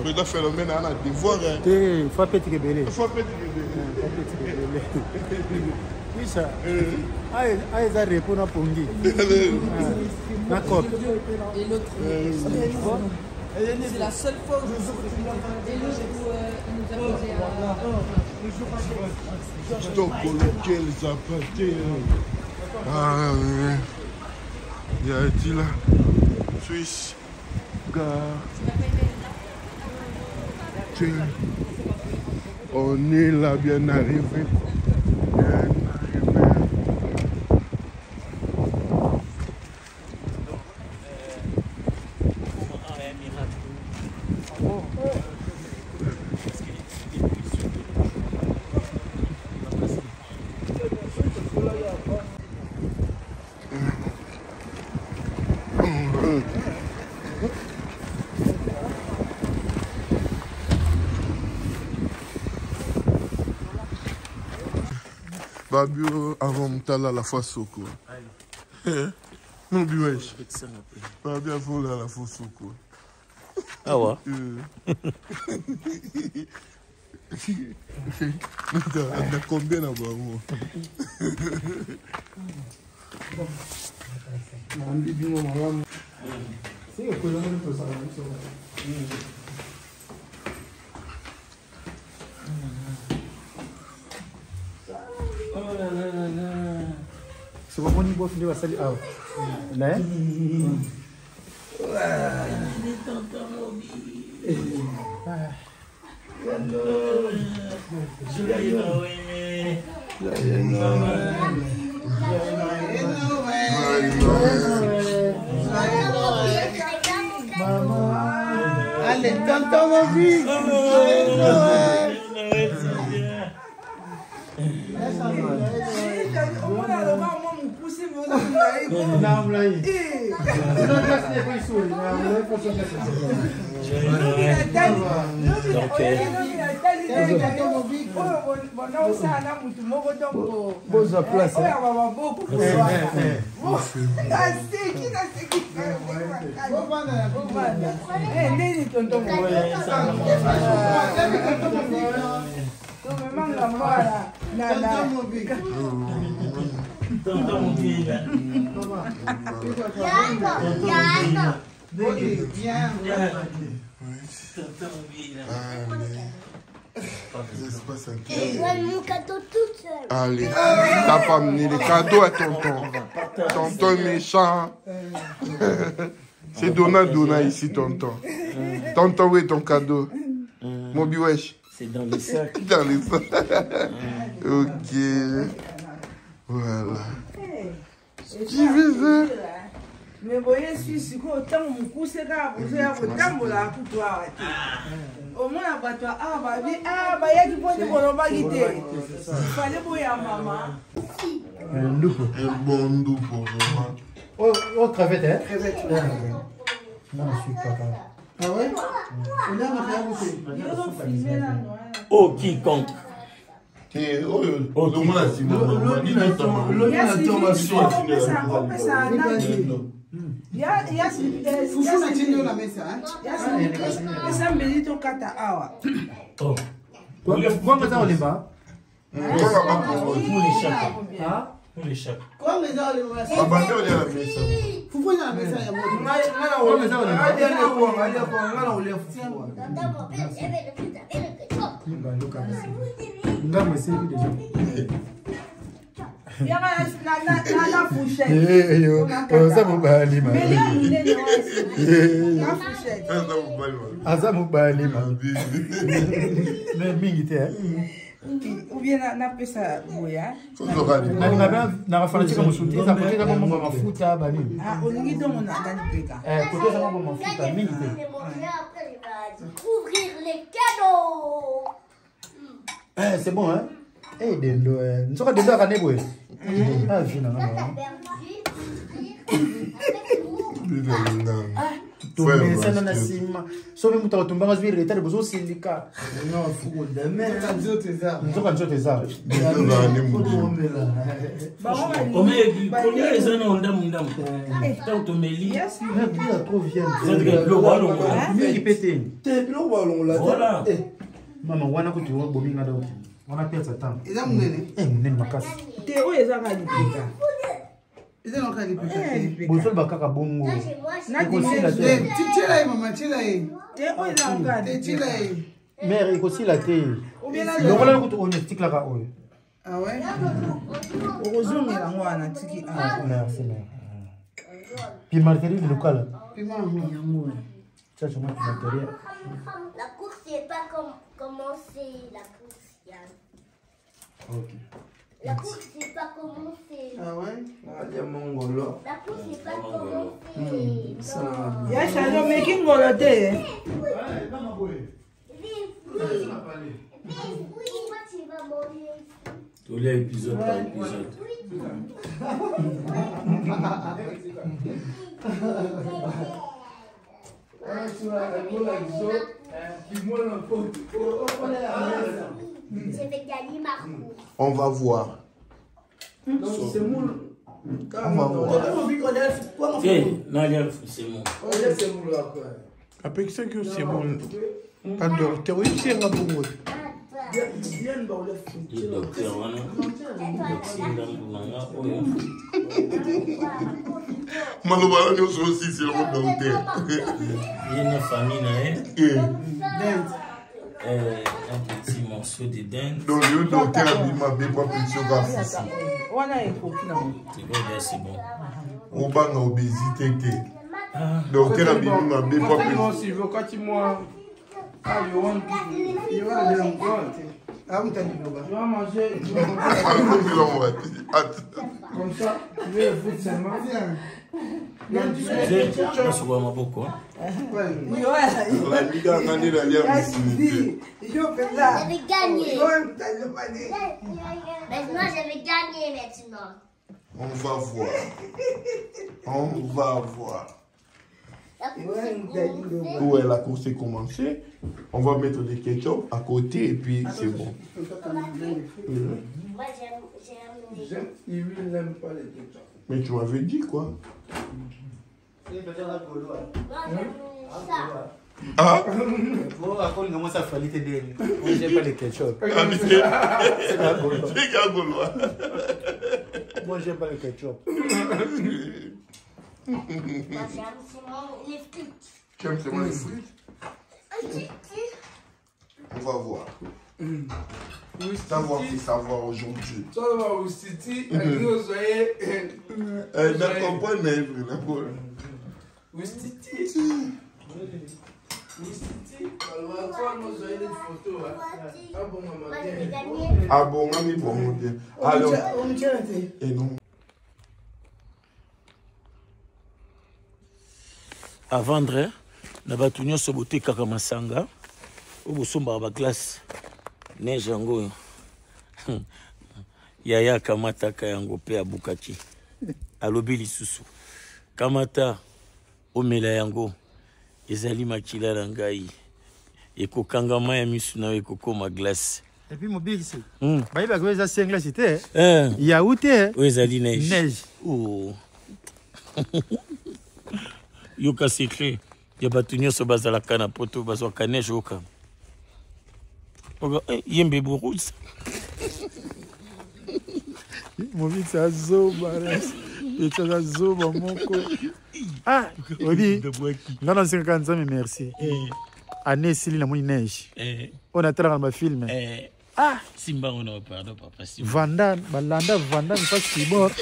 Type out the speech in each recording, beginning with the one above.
Mais le phénomène a devoir. Il faut petit belé. Il faut petit belé. Oui, ça. Ah, ils ont répondu à Pongi. D'accord. Et l'autre, c'est la seule fois où je joue. Et l'autre, il nous a posé un. Stop coloquer les apartés. Ah, il y a dit là. Suisse. Gare. On est là, bien arrivé. Babio avant Moutala la fois Soko. Non, Biwesh. Babio avant la fois Soko. Ah ouais? On a combien là-bas? C'est bon, on y boit, on va saluer. Ah, là? Allez, tonton Moby. Mon cadeau toute seule. Allez, t'as pas amené les cadeaux à tonton. Tonton méchant. C'est Donna ici, tonton. Tonton, où est ton cadeau? Moby Wesh. C'est dans le sac. Dans les sacs. Ok. Voilà. Qui veut ça? Mais voyez, si autant mon coup c'est grave, vous avez autant de la couture. Au moins, à toi, il y a qui peut dire qu'on va quitter. Il fallait pour à maman. Un bon doux pour maman. Oh, crevette, hein? Crevette. Non, je suis pas grave. Ah ouais? On a filmé là, Oh, quiconque. Ou bien na pesa boya. Na rafanatika musutiza kuteka kama mafuta bani. Ah, olingi donc on a gagné peka. Kuteka kama mafuta mingi. Ouvrir les cadeaux. C'est bon hein. Dendo nsoka dendo akanebwe. Ah vina ngana. Tumesana na sima. So mimi mutakutumbanga zwi retard bozo sindika. Non, faut demain nzote za. Nzoka nzote za. Omegi, combien les années on dame ndam. Tant to meli. Yes, Il a trop vieux. Le ballon. Mingi pété. Te bilo ballon là. Voilà. Mama wana kuti wo bominga dawo. Wana pesa tano. Eza munene. Munene makasi. te oyo eza kaka lipeka. Eza na kali peka. Bozol bakaka bongo. Nakosila te. Tchela mama, tchela te oyo eza kaka te tchela Mère ikosila te. obiela lokola kuti oyo tiklaka oyo. Ah ouais. okozongela yango wana tiki Merci mère. Puis marguerite locale. Piment yango. Ça je montre matériel. La course n'est pas commencé. La course, Yann. OK. La course n'est pas commencé. Ah ouais. La course n'est pas commencé. ya change omeki ngolo te Pourquoi tu vas mourir? Tous les épisodes par épisode. Je vais gagner ma course. On va voir. C'est moule. On va voir. Tiens, Nadia, c'est bon. C'est moule là quoi. Avec ça que c'est bon. Pardon, t'es réussi à bon. Le docteur, voilà. Malobala nous aussi c'est le docteur. Il y a une famille, un petit morceau de dinde. Donc le docteur a dit ma bébé pas plus sur wana ekoki nango C'est bon. on va dans obésité. Docteur a dit ma bébé pas plus. Si wakati moi you want ah vous t'avez tu vas manger comme ça tu veux foutre seulement Je vois ma beaucoup. La liga ngani la lia musulité. yo penza Je vais gagner. yo penza Maintenant, je vais gagner maintenant. On va voir. On va voir. La course est commencée. Ouais, la course est commencée. On va mettre les ketchup à côté et puis c'est bon. Moi, j'aime les... il n'aime pas les ketchup. Mais tu m'avais dit quoi? Moi, j'aime ça. Ah? Comment ça fallait te dire? J'ai pas de ketchup. C'est Gagolois. Moi j'aime pas le ketchup. Moi, j'aime seulement les frites. Tu aimes seulement les frites? On va voir. Savoir c'est savoir aujourd'hui. Ça va au city, vous soyez. D'accord, pas nègre, d'accord. Au city. Toi, nous avons des photos. Ah bon, maman. Moi, je vais gagner. Ah bon, on est bon, mon Dieu. Alors, et non. À vendre, na batu nyonso bote kaka masanga o bosomba ba glace neige yango yaya kamata ka yango pe abukaki alobi lisusu kamata omela yango ezali makila na ngai ekokangama ya misu na ekokoma glace. Et puis mon big c'est. Bah il va que ça c'est anglais c'était. Il y a où t'es? Oui, ezali neige. Neige. Oh. Yoka secret. Ya batu nyonso bazalaka na poto bazwaka neige oka. Oga yembe bourous. Mon big ça zoba. Et ça zoba moko. Ah, oui. Non non c'est quand ça mais merci. Année Céline la moni neige. On a tellement ma film. Ah, Simba on a pardon papa Simba. Vandan, balanda Vandan pas Simor.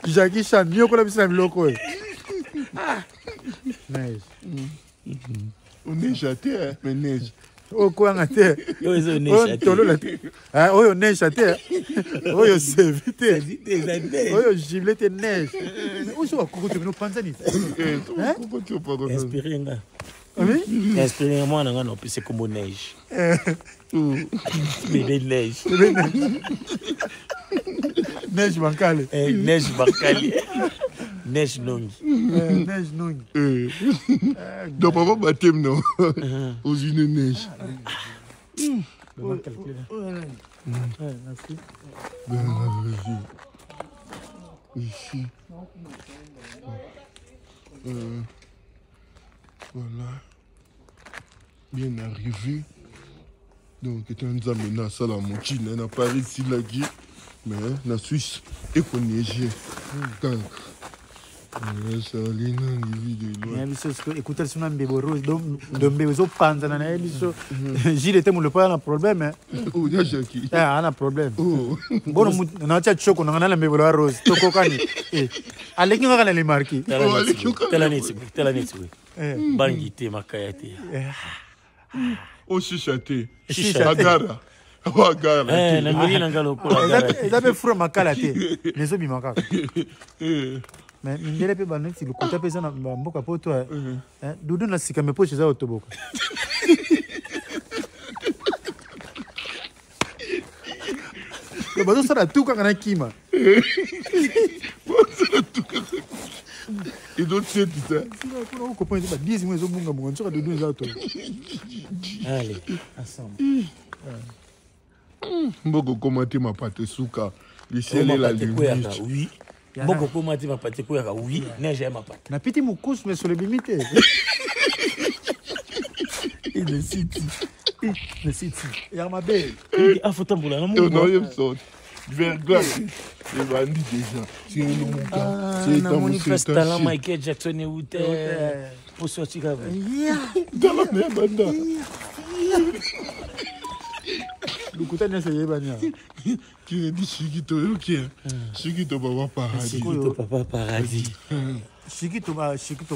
Jackie Chan mieux que la bisna biloko. Ah. Neige. On neige à terre, mais neige. Oh, quoi, on a terre. Yo, ils ont neige à terre. Oh, on neige à terre. Oh, yo, c'est vite. Oh, yo, gilet et neige. Où est-ce que tu veux nous prendre ça? Pourquoi tu veux pas comme ça? Inspirez, nga. Oui? Inspirez, moi, non, c'est comme neige. Bébé neige. Neige bancale. Neige bancale. Neige longue. Neige longue. Donc, papa baptême, non? Aux une neige. Merci. Ici. Voilà. Bien arrivé. Donc, étant amené à ça, la mochine, on a Paris, ici, là, mais la Suisse, et qu'on neige. Écoutez, le son bébé rose, donc bébé zo panza na ebiso. Gilles était mon pas un problème. Oh, ya Jackie. Ah, un problème. Oh. Bon, na cha choko na na bébé rose. Toko kani. Allez qui ngana les marquer. Tela nitsi. Bangi te makayate. Oh, chichaté. Chichaté. Agara. Oh, agara. Na mili na ngalo ko agara. Ils avaient froid makala te. Les obi makaka. Mais ndele pe banet si le kota pesa na mboka po toi. Dudu na sika me po chez za otoboka. Le bateau ça la tout quand on a kima. Et d'autres c'est ça. On comprend pas 10 mois zo munga munga nsoka dudu za oto. Allez, ensemble. Mboko commenter ma pâte souka. Le ciel est la lumière. Oui. Mboko commenter ma pâte koyaka oui, neige ma pâte. Na piti mukous mais sur le limité. Et le city. Le city. Ya ma belle. Ah faut tambola na Non, mungu. il sort. Verglas. Les bandits déjà. C'est un nom. C'est un manifeste là Michael Jackson et Ute. Pour sortir là. Dans la même banda. Le kota ne seye banya. Qui dit Chiquito, ok. Chiquito papa paradis. Chiquito papa paradis. Chiquito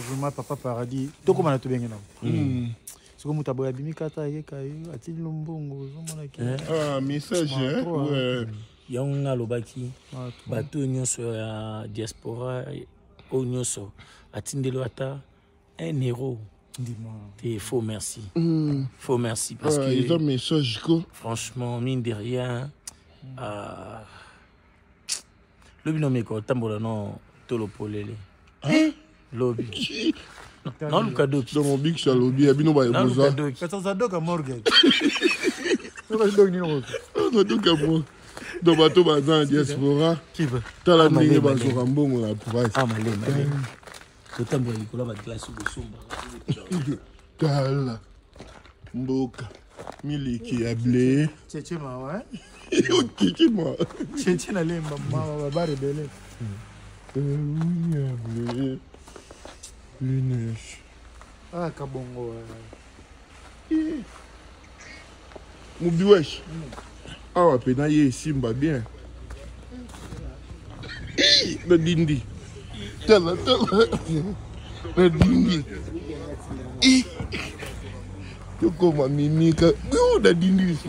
vraiment papa paradis. Toko mana to bengena. Soko mutaboya bimikata yeka yo atili lombongo zomona ki. Ah, message ouais. Yonga lobaki. Bato nyonso ya diaspora o nyonso atindelo ata un héros. Et faux merci. Faux merci parce que ils ont message quoi. Franchement mine de rien lobi no meko tambola no tolo polele. Lobi. Non le cadeau dans mon big chalobi abino ba yoza. Quand ça doka morgue. Doka dog ni no. Doka mo. Do bato bazan diaspora. Qui va? Tala ndenge bazoka mbongo la province. Ah malé. Tambola likolo ba glace de somba. Tala. Mboka. Miliki ya blé. Tchétché ma ouais. Yo kiki moi. Tchétché na lemba ma ba rebelle. Oui, ya blé. Luneige. Ah kabongo. Mubi wesh. Ah pena ye simba bien. Le dindi. Tala. Le dindi. Tu comme mimika. Oh, le dindi ici.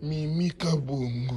Mimika bongo.